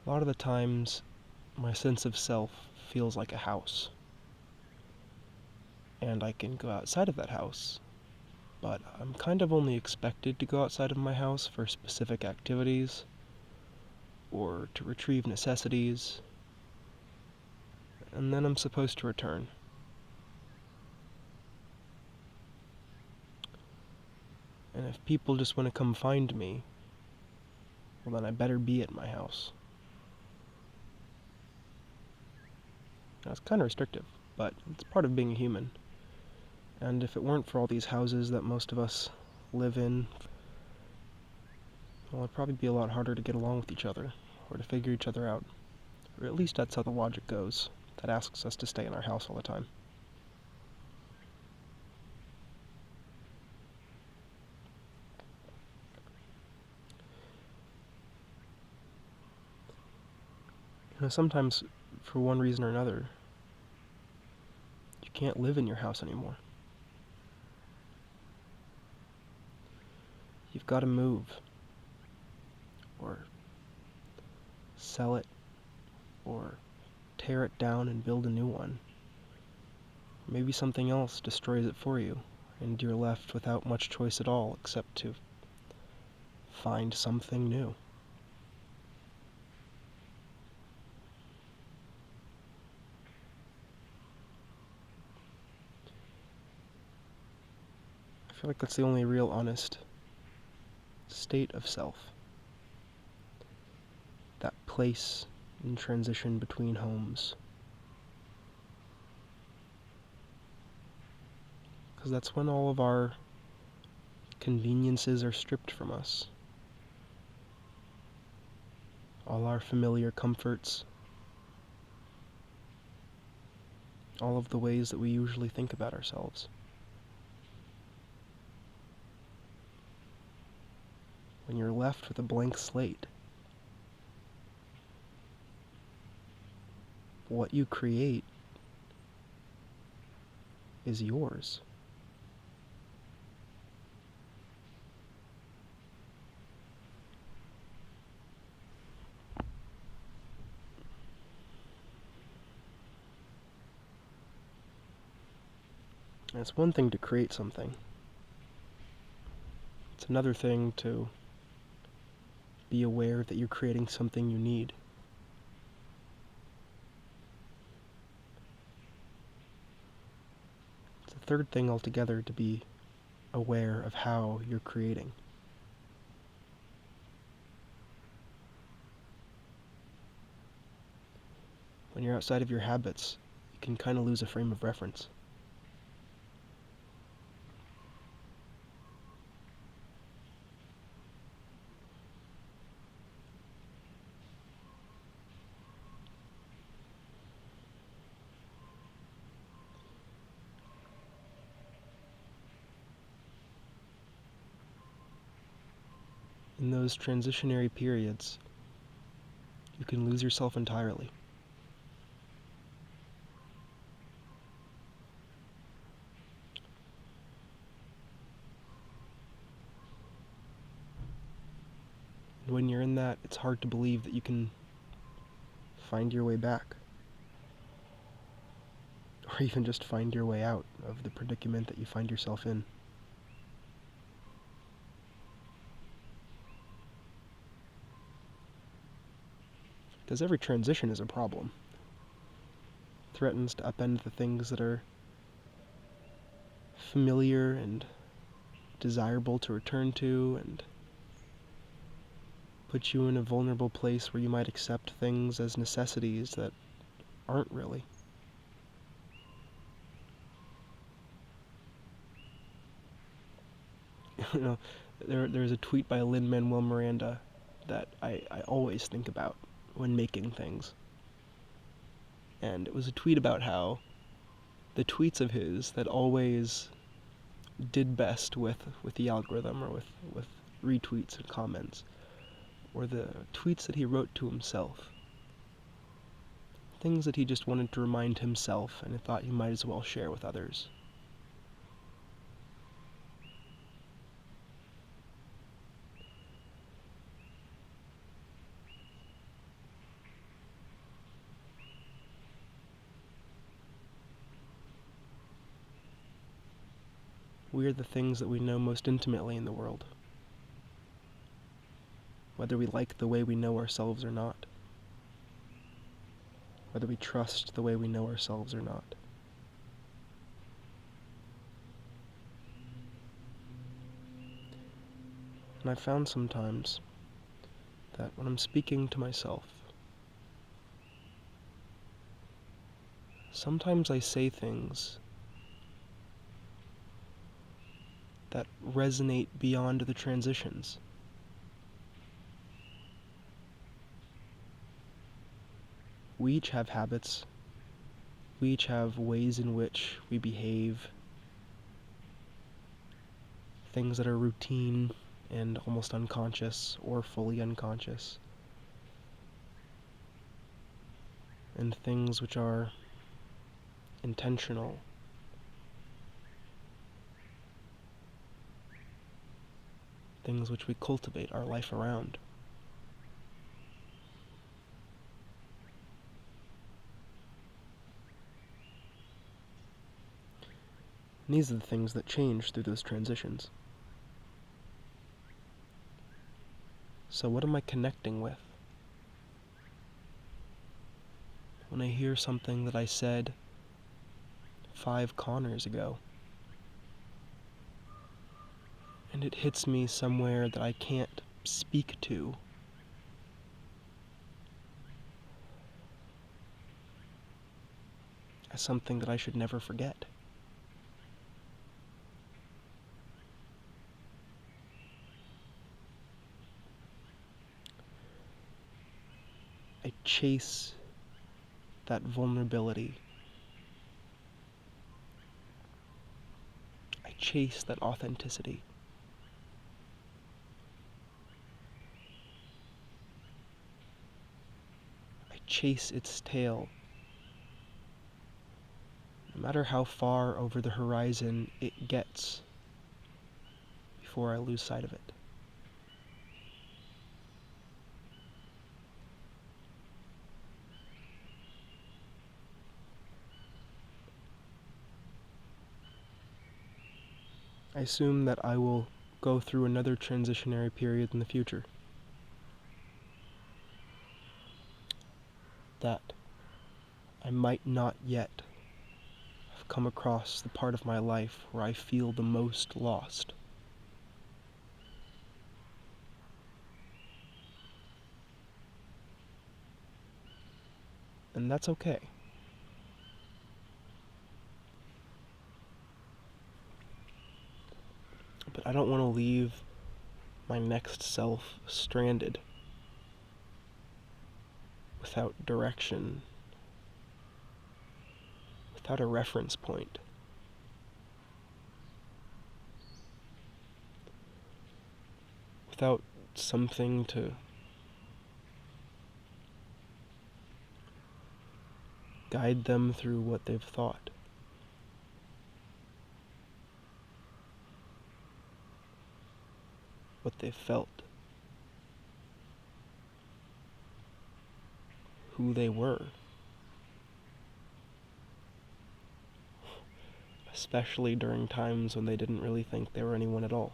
A lot of the times, my sense of self feels like a house, and I can go outside of that house, but I'm kind of only expected to go outside of my house for specific activities, or to retrieve necessities, and then I'm supposed to return. And if people just want to come find me, well then I better be at my house. Now, it's kind of restrictive, but it's part of being a human. And if it weren't for all these houses that most of us live in, well, it'd probably be a lot harder to get along with each other, or to figure each other out. Or at least that's how the logic goes, that asks us to stay in our house all the time. Sometimes, for one reason or another, you can't live in your house anymore. You've got to move, or sell it, or tear it down and build a new one. Maybe something else destroys it for you, and you're left without much choice at all except to find something new. I feel like that's the only real honest state of self. That place in transition between homes. Because that's when all of our conveniences are stripped from us. All our familiar comforts. All of the ways that we usually think about ourselves. When you're left with a blank slate, what you create is yours. And it's one thing to create something. It's another thing to be aware that you're creating something you need. It's a third thing altogether to be aware of how you're creating. When you're outside of your habits, you can kind of lose a frame of reference. In those transitionary periods, you can lose yourself entirely. And when you're in that, it's hard to believe that you can find your way back. Or even just find your way out of the predicament that you find yourself in. Because every transition is a problem. It threatens to upend the things that are familiar and desirable to return to, and put you in a vulnerable place where you might accept things as necessities that aren't really. There's a tweet by Lin-Manuel Miranda that I always think about when making things. And it was a tweet about how the tweets of his that always did best with the algorithm, or with retweets and comments, were the tweets that he wrote to himself. Things that he just wanted to remind himself and thought he might as well share with others. we are the things that we know most intimately in the world, whether we like the way we know ourselves or not, whether we trust the way we know ourselves or not. And I've found sometimes that when I'm speaking to myself, sometimes I say things that resonate beyond the transitions. We each have habits. We each have ways in which we behave, things that are routine and almost unconscious or fully unconscious, and things which are intentional, things which we cultivate our life around. And these are the things that change through those transitions. So what am I connecting with? When I hear something that I said 5 Connors ago, and it hits me somewhere that I can't speak to, as something that I should never forget. I chase that vulnerability. I chase that authenticity. I chase its tail. No matter how far over the horizon it gets before I lose sight of it. I assume that I will go through another transitionary period in the future. That I might not yet have come across the part of my life where I feel the most lost. And that's okay. But I don't want to leave my next self stranded, without direction, without a reference point. Without something to guide them through what they've thought. What they've felt. Who they were. Especially during times when they didn't really think they were anyone at all.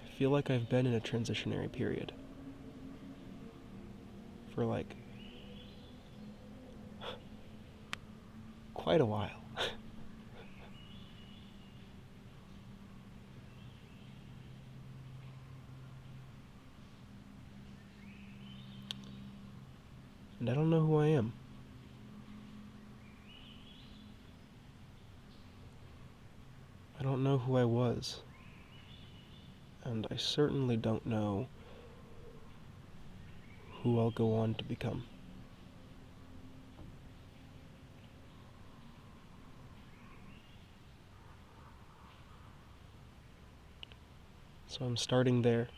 I feel like I've been in a transitionary period for quite a while. And I don't know who I am. I don't know who I was. And I certainly don't know who I'll go on to become. So I'm starting there.